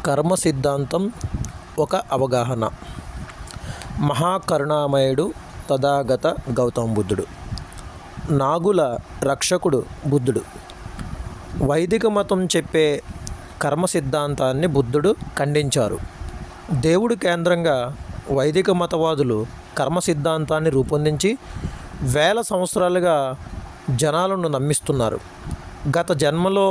కర్మ సిద్ధాంతం ఒక అవగాహన. మహాకరుణామయుడు తథాగత గౌతమ బుద్ధుడు, నాగుల రక్షకుడు బుద్ధుడు. వైదిక మతం చెప్పే కర్మ సిద్ధాంతాన్ని బుద్ధుడు ఖండించారు. దేవుడి కేంద్రంగా వైదిక మతవాదులు కర్మ సిద్ధాంతాన్ని రూపొందించి వేల సంవత్సరాలుగా జనాలను నమ్మిస్తున్నారు. గత జన్మలో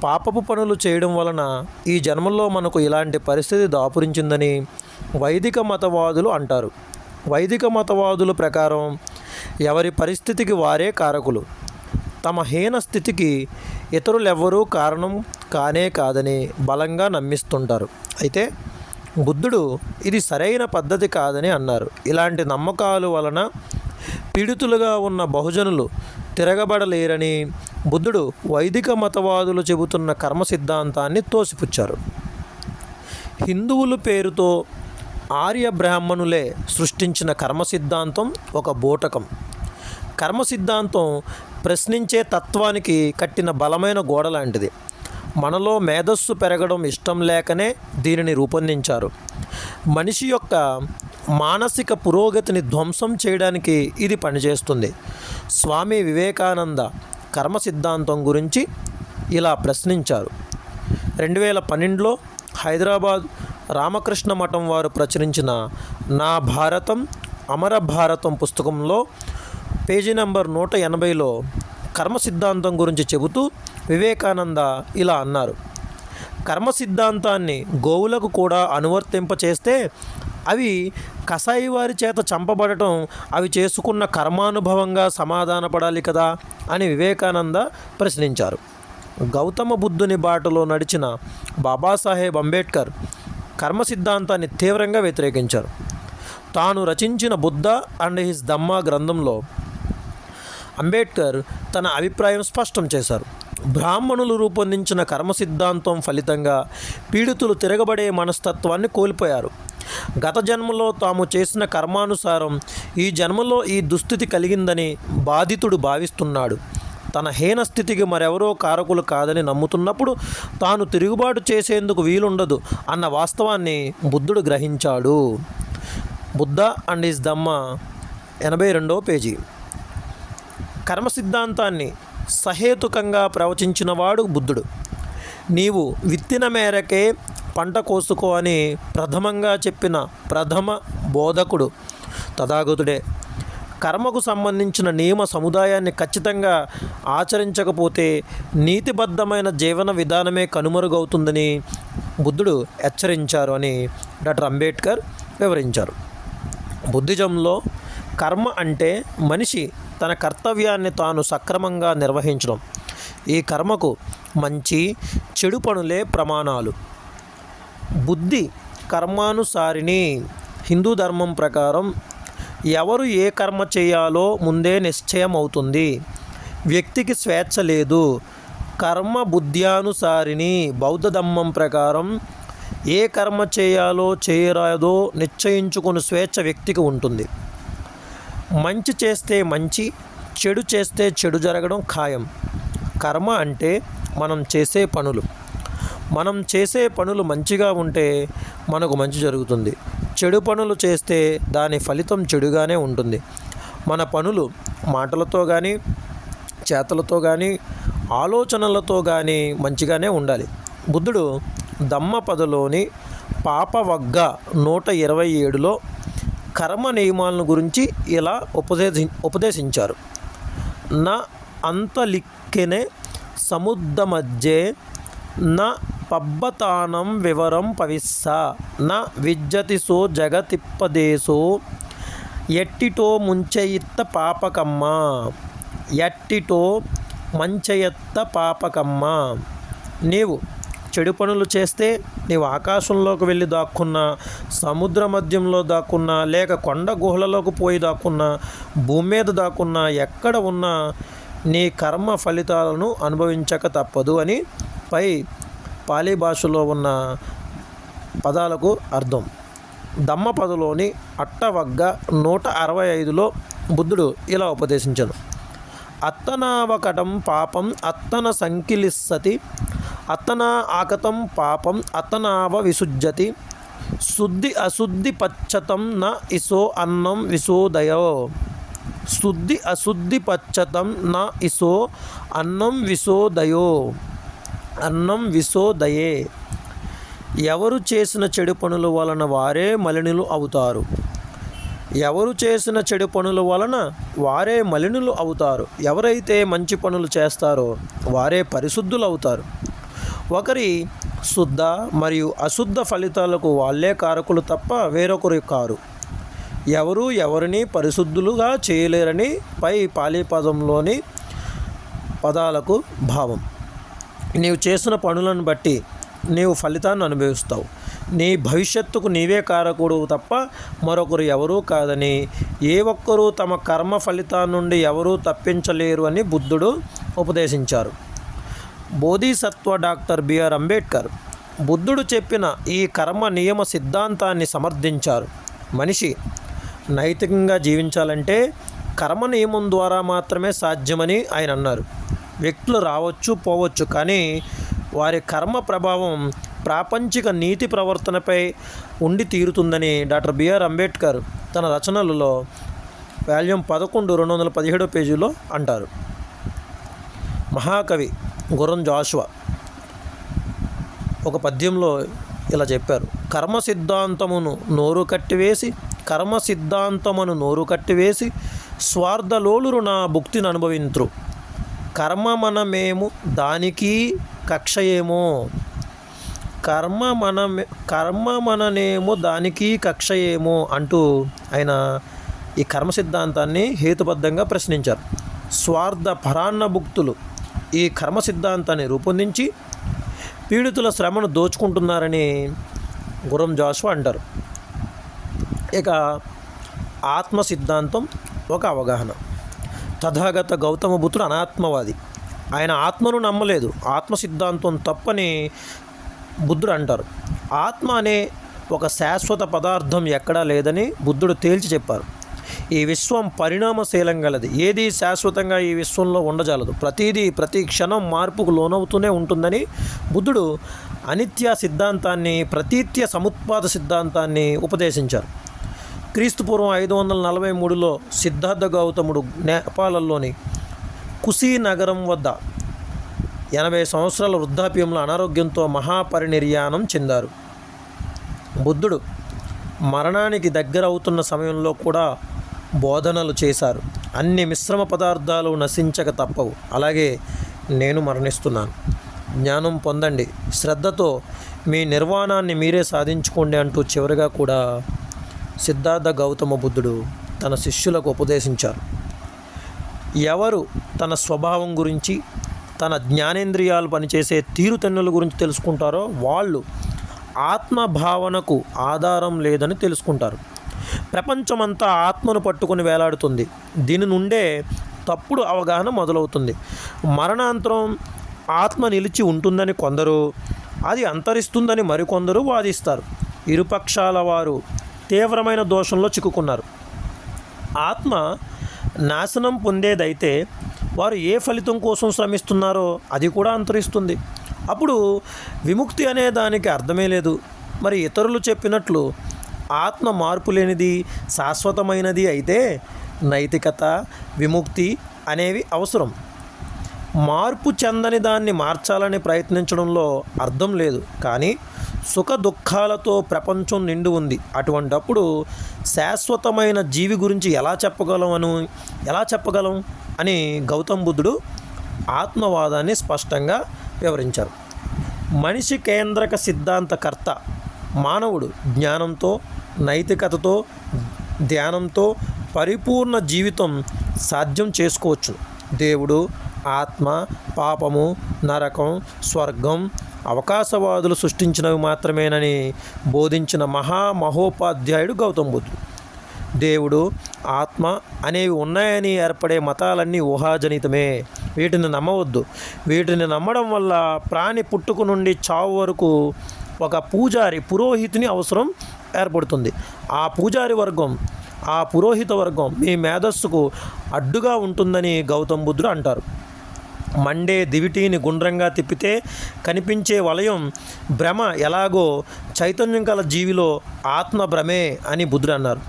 పాపపు పనులు చేయడం వలన ఈ జన్మలో మనకు ఇలాంటి పరిస్థితి దాపురించిందని వైదిక మతవాదులు అంటారు. వైదిక మతవాదుల ప్రకారం ఎవరి పరిస్థితికి వారే కారకులు. తమ హీన స్థితికి ఇతరులెవ్వరూ కారణం కానే కాదని బలంగా నమ్మిస్తుంటారు. అయితే బుద్ధుడు ఇది సరైన పద్ధతి కాదని అన్నారు. ఇలాంటి నమ్మకాల వలన పీడితులుగా ఉన్న బహుజనులు తిరగబడలేరని బుద్ధుడు వైదిక మతవాదులు చెబుతున్న కర్మ సిద్ధాంతాన్ని తోసిపుచ్చారు. హిందువుల పేరుతో ఆర్య బ్రాహ్మణులే సృష్టించిన కర్మ సిద్ధాంతం ఒక బూటకం. కర్మ సిద్ధాంతం ప్రశ్నించే తత్వానికి కట్టిన బలమైన గోడ లాంటిది. మనలో మేధస్సు పెరగడం ఇష్టం లేకనే దీనిని రూపొందించారు. మనిషి యొక్క మానసిక పురోగతిని ధ్వంసం చేయడానికి ఇది పనిచేస్తుంది. స్వామి వివేకానంద కర్మ సిద్ధాంతం గురించి ఇలా ప్రశ్నించారు. 2012లో హైదరాబాద్ రామకృష్ణ మఠం వారు ప్రచురించిన నా భారతం అమర భారతం పుస్తకంలో పేజీ నెంబర్ 180లో కర్మ సిద్ధాంతం గురించి చెబుతూ వివేకానంద ఇలా అన్నారు. కర్మ సిద్ధాంతాన్ని గోవులకు కూడా అనువర్తింపచేస్తే అవి కసాయి వారి చేత చంపబడటం అవి చేసుకున్న కర్మానుభవంగా సమాధానపడాలి కదా అని వివేకానంద ప్రశ్నించారు. గౌతమ బుద్ధుని బాటలో నడిచిన బాబాసాహెబ్ అంబేద్కర్ కర్మ సిద్ధాంతాన్ని తీవ్రంగా వ్యతిరేకించారు. తాను రచించిన బుద్ధ అండ్ హిస్ ధమ్మా గ్రంథంలో అంబేద్కర్ తన అభిప్రాయం స్పష్టం చేశారు. బ్రాహ్మణులు రూపొందించిన కర్మ సిద్ధాంతం ఫలితంగా పీడితులు తిరగబడే మనస్తత్వాన్ని కోల్పోయారు. గత జన్మలో తాము చేసిన కర్మానుసారం ఈ జన్మలో ఈ దుస్థితి కలిగిందని బాధితుడు భావిస్తున్నాడు. తన హీన స్థితికి మరెవరో కారకులు కాదని నమ్ముతున్నప్పుడు తాను తిరుగుబాటు చేసేందుకు వీలుండదు అన్న వాస్తవాన్ని బుద్ధుడు గ్రహించాడు. బుద్ధ అండ్ హిస్ ధమ్మా 82వ పేజీ. కర్మ సిద్ధాంతాన్ని సహేతుకంగా ప్రవచించినవాడు బుద్ధుడు. నీవు విత్తిన మేరకే పంట కోసుకో అని ప్రథమంగా చెప్పిన ప్రథమ బోధకుడు తథాగతుడే. కర్మకు సంబంధించిన నియమ సముదాయాన్ని ఖచ్చితంగా ఆచరించకపోతే నీతిబద్ధమైన జీవన విధానమే కనుమరుగవుతుందని బుద్ధుడు హెచ్చరించారు అని డాక్టర్ అంబేద్కర్ వివరించారు. బుద్ధిజంలో కర్మ అంటే మనిషి తన కర్తవ్యాన్ని తాను సక్రమంగా నిర్వహించడం. ఈ కర్మకు మంచి చెడు పనులే ప్రమాణాలు. బుద్ధి కర్మానుసారిణి. హిందూ ధర్మం ప్రకారం ఎవరు ఏ కర్మ చేయాలో ముందే నిశ్చయం అవుతుంది. వ్యక్తికి స్వేచ్ఛ లేదు. కర్మ బుద్ధ్యానుసారిణి. బౌద్ధ ధర్మం ప్రకారం ఏ కర్మ చేయాలో చేయరాదో నిశ్చయించుకుని స్వేచ్ఛ వ్యక్తికి ఉంటుంది. మంచి చేస్తే మంచి, చెడు చేస్తే చెడు జరగడం ఖాయం. కర్మ అంటే మనం చేసే పనులు. మనం చేసే పనులు మంచిగా ఉంటే మనకు మంచి జరుగుతుంది. చెడు పనులు చేస్తే దాని ఫలితం చెడుగానే ఉంటుంది. మన పనులు మాటలతో కానీ, చేతలతో కానీ, ఆలోచనలతో కానీ మంచిగానే ఉండాలి. బుద్ధుడు ధమ్మపదలోని పాపవగ్గ 127లో కర్మ నియమాలను గురించి ఇలా ఉపదేశించారు. నా అంతలిక్కెనే సముద్దమధ్యే నా పబ్బతానం వివరం పవిస్స నా విజ్జతి సో జగతిప్పదేశో ఎట్టిటో ముంచయిత్త పాపకమ్మ ఎట్టిటో మంచయత్త పాపకమ్మ. నీవు చెడు పనులు చేస్తే నీవు ఆకాశంలోకి వెళ్ళి దాక్కున్నా, సముద్ర మధ్యంలో దాక్కున్నా, లేక కొండ గుహలలోకి పోయి దాక్కున్నా, భూమి మీద దాక్కున్నా, ఎక్కడ ఉన్నా నీ కర్మ ఫలితాలను అనుభవించక తప్పదు అని పై పాలీ భాషలో ఉన్న పదాలకు అర్థం. ధమ్మపదలోని అట్టవగ్గ 165లో బుద్ధుడు ఇలా ఉపదేశించాడు. అత్తనావకటం పాపం అత్తన సంకిలిస్సతి అతన ఆకతం పాపం అతనావ విసుజ్జతి శుద్ధి అశుద్ధి పచ్చతం న ఇసో అన్నం విశోదయో. శుద్ధి అశుద్ధి పచ్చతం న ఇసో అన్నం విశోదయో. అన్నం విశోదయే. ఎవరు చేసిన చెడు పనుల వలన వారే మలినులు అవుతారు. ఎవరు చేసిన చెడు పనుల వలన వారే మలినులు అవుతారు. ఎవరైతే మంచి పనులు చేస్తారో వారే పరిశుద్ధులు అవుతారు. ఒకరి శుద్ధ మరియు అశుద్ధ ఫలితాలకు వాళ్ళే కారకులు తప్ప వేరొకరు కారు. ఎవరు ఎవరిని పరిశుద్ధులుగా చేయలేరని పై పాలీపదంలోని పదాలకు భావం. నీవు చేసిన పనులను బట్టి నీవు ఫలితాన్ని అనుభవిస్తావు. నీ భవిష్యత్తుకు నీవే కారకుడు తప్ప మరొకరు ఎవరూ కాదని, ఏ ఒక్కరూ తమ కర్మ ఫలితాన్ని నుండి ఎవరూ తప్పించలేరు అని బుద్ధుడు ఉపదేశించారు. బోధిసత్వ డాక్టర్ బిఆర్ అంబేద్కర్ బుద్ధుడు చెప్పిన ఈ కర్మ నియమ సిద్ధాంతాన్ని సమర్థించారు. మనిషి నైతికంగా జీవించాలంటే కర్మ నియమం ద్వారా మాత్రమే సాధ్యమని ఆయన అన్నారు. వ్యక్తులు రావచ్చు పోవచ్చు, కానీ వారి కర్మ ప్రభావం ప్రాపంచిక నీతి ప్రవర్తనపై ఉండి తీరుతుందని డాక్టర్ బిఆర్ అంబేద్కర్ తన రచనలలో వాల్యూమ్ 11 217 పేజీలో అంటారు. మహాకవి గుర్రం జాషువా ఒక పద్యంలో ఇలా చెప్పారు. కర్మ సిద్ధాంతమును నోరు కట్టివేసి స్వార్థలోలురు నా భుక్తిని అనుభవింతురు. కర్మ మనమేము దానికి కక్షయేమో. కర్మ మననేమో దానికి కక్షయేమో అంటూ ఆయన ఈ కర్మ సిద్ధాంతాన్ని హేతుబద్ధంగా ప్రశ్నించారు. స్వార్థ పరాన్నభుక్తులు ఈ కర్మ సిద్ధాంతాన్ని రూపొందించి పీడితుల శ్రమను దోచుకుంటున్నారని గుర్రం జాషువా అంటారు. ఇక ఆత్మ సిద్ధాంతం ఒక అవగాహన. తథాగత గౌతమ బుద్ధుడు అనాత్మవాది. ఆయన ఆత్మను నమ్మలేదు. ఆత్మ సిద్ధాంతం తప్పని బుద్ధుడు అంటారు. ఆత్మ అనే ఒక శాశ్వత పదార్థం ఎక్కడా లేదని బుద్ధుడు తేల్చి చెప్పారు. ఈ విశ్వం పరిణామశీలం గలది. ఏది శాశ్వతంగా ఈ విశ్వంలో ఉండజాలదు. ప్రతి క్షణం మార్పుకు లోనవుతూనే ఉంటుందని బుద్ధుడు అనిత్య సిద్ధాంతాన్ని, ప్రతీత్య సముత్పాద సిద్ధాంతాన్ని ఉపదేశించారు. క్రీస్తుపూర్వం 543లో సిద్ధార్థ గౌతముడు నేపాల్లోని కుశీ నగరం వద్ద 80 సంవత్సరాల వృద్ధాప్యంలో అనారోగ్యంతో మహాపరినిర్యాణం చెందారు. బుద్ధుడు మరణానికి దగ్గర అవుతున్న సమయంలో కూడా బోధనలు చేశారు. అన్ని మిశ్రమ పదార్థాలు నశించక తప్పవు. అలాగే నేను మరణిస్తున్నాను. జ్ఞానం పొందండి, శ్రద్ధతో మీ నిర్వాణాన్ని మీరే సాధించుకోండి అంటూ చివరిగా కూడా సిద్ధార్థ గౌతమ బుద్ధుడు తన శిష్యులకు ఉపదేశించారు. ఎవరు తన స్వభావం గురించి, తన జ్ఞానేంద్రియాలు పనిచేసే తీరుతెన్నుల గురించి తెలుసుకుంటారో వాళ్ళు ఆత్మభావనకు ఆధారం లేదని తెలుసుకుంటారు. ప్రపంచమంతా ఆత్మను పట్టుకొని వేలాడుతుంది. దీని నుండే తప్పుడు అవగాహన మొదలవుతుంది. మరణాంతరం ఆత్మ నిలిచి ఉంటుందని కొందరు, అది అంతరిస్తుందని మరికొందరు వాదిస్తారు. ఇరుపక్షాల వారు తీవ్రమైన దోషంలో చిక్కుకున్నారు. ఆత్మ నాశనం పొందేదైతే వారు ఏ ఫలితం కోసం శ్రమిస్తున్నారో అది కూడా అంతరిస్తుంది. అప్పుడు విముక్తి అనే దానికి అర్థమే లేదు. మరి ఇతరులు చెప్పినట్లు ఆత్మ మార్పు లేనిది, శాశ్వతమైనది అయితే నైతికత, విముక్తి అనేవి అవసరం. మార్పు చెందని దాన్ని మార్చాలని ప్రయత్నించడంలో అర్థం లేదు. కానీ సుఖ దుఃఖాలతో ప్రపంచం నిండి ఉంది. అటువంటప్పుడు శాశ్వతమైన జీవి గురించి ఎలా చెప్పగలం అని గౌతమ బుద్ధుడు ఆత్మవాదాన్ని స్పష్టంగా వివరించారు. మనిషి కేంద్రక సిద్ధాంతకర్త మానవుడు జ్ఞానంతో, నైతికతతో, ధ్యానంతో పరిపూర్ణ జీవితం సాధ్యం చేసుకోవచ్చు. దేవుడు, ఆత్మ, పాపము, నరకం, స్వర్గం అవకాశవాదులు సృష్టించినవి మాత్రమేనని బోధించిన మహోపాధ్యాయుడు గౌతమ బుద్ధుడు. దేవుడు, ఆత్మ అనేవి ఉన్నాయని ఏర్పడే మతాలన్నీ ఊహాజనితమే. వీటిని నమ్మవద్దు. వీటిని నమ్మడం వల్ల ప్రాణి పుట్టుక నుండి చావు వరకు ఒక పురోహితుని అవసరం ఏర్పడుతుంది. ఆ పురోహిత వర్గం మీ మేధస్సుకు అడ్డుగా ఉంటుందని గౌతమ బుద్ధుడు అంటారు. మండే దివిటీని గుండ్రంగా తిప్పితే కనిపించే వలయం భ్రమ ఎలాగో చైతన్యం గల జీవిలో ఆత్మ భ్రమే అని బుద్ధుడు అన్నారు.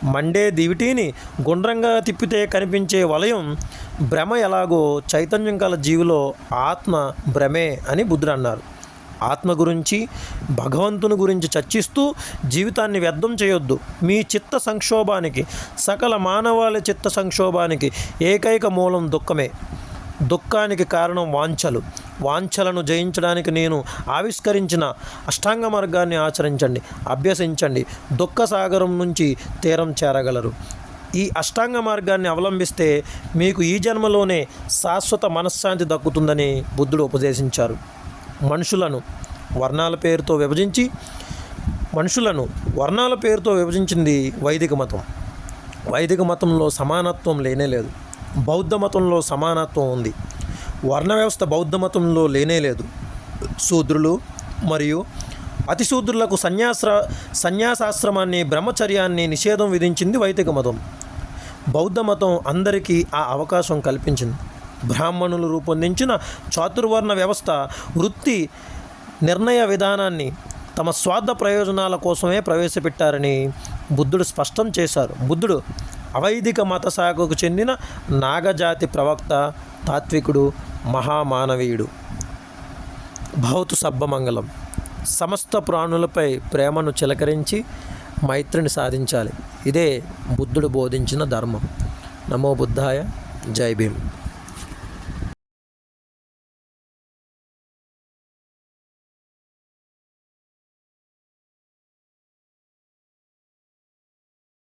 మండే దివిటీని గుండ్రంగా తిప్పితే కనిపించే వలయం భ్రమ ఎలాగో చైతన్యం గల జీవిలో ఆత్మ భ్రమే అని బుద్ధుడు అన్నారు. ఆత్మ గురించి, భగవంతుని గురించి చర్చిస్తూ జీవితాన్ని వ్యర్థం చేయొద్దు. మీ చిత్త సంక్షోభానికి, సకల మానవాళి చిత్త సంక్షోభానికి ఏకైక మూలం దుఃఖమే. దుఃఖానికి కారణం వాంఛలు. వాంఛలను జయించడానికి నేను ఆవిష్కరించిన అష్టాంగ మార్గాన్ని ఆచరించండి, అభ్యసించండి. దుఃఖ సాగరం నుంచి తీరం చేరగలరు. ఈ అష్టాంగ మార్గాన్ని అవలంబిస్తే మీకు ఈ జన్మలోనే శాశ్వత మనశ్శాంతి దక్కుతుందని బుద్ధుడు ఉపదేశించారు. మనుషులను వర్ణాల పేరుతో విభజించింది వైదిక మతం. వైదిక మతంలో సమానత్వం లేనేలేదు. బౌద్ధ మతంలో సమానత్వం ఉంది. వర్ణ వ్యవస్థ బౌద్ధ మతంలో లేనేలేదు. శూద్రులు మరియు అతిశూద్రులకు సన్యాసాశ్రమాన్ని, బ్రహ్మచర్యాన్ని నిషేధం విధించింది వైదిక మతం. బౌద్ధ మతం అందరికీ ఆ అవకాశం కల్పించింది. బ్రాహ్మణులు రూపొందించిన చాతుర్వర్ణ వ్యవస్థ వృత్తి నిర్ణయ విధానాన్ని తమ స్వార్థ ప్రయోజనాల కోసమే ప్రవేశపెట్టారని బుద్ధుడు స్పష్టం చేశారు. బుద్ధుడు అవైదిక మత శాఖకు చెందిన నాగజాతి ప్రవక్త, తాత్వికుడు, మహామానవీయుడు. భవతు సబ్బమంగళం. సమస్త ప్రాణులపై ప్రేమను చిలకరించి మైత్రిని సాధించాలి. ఇదే బుద్ధుడు బోధించిన ధర్మం. నమో బుద్ధాయ. జై భీమ్.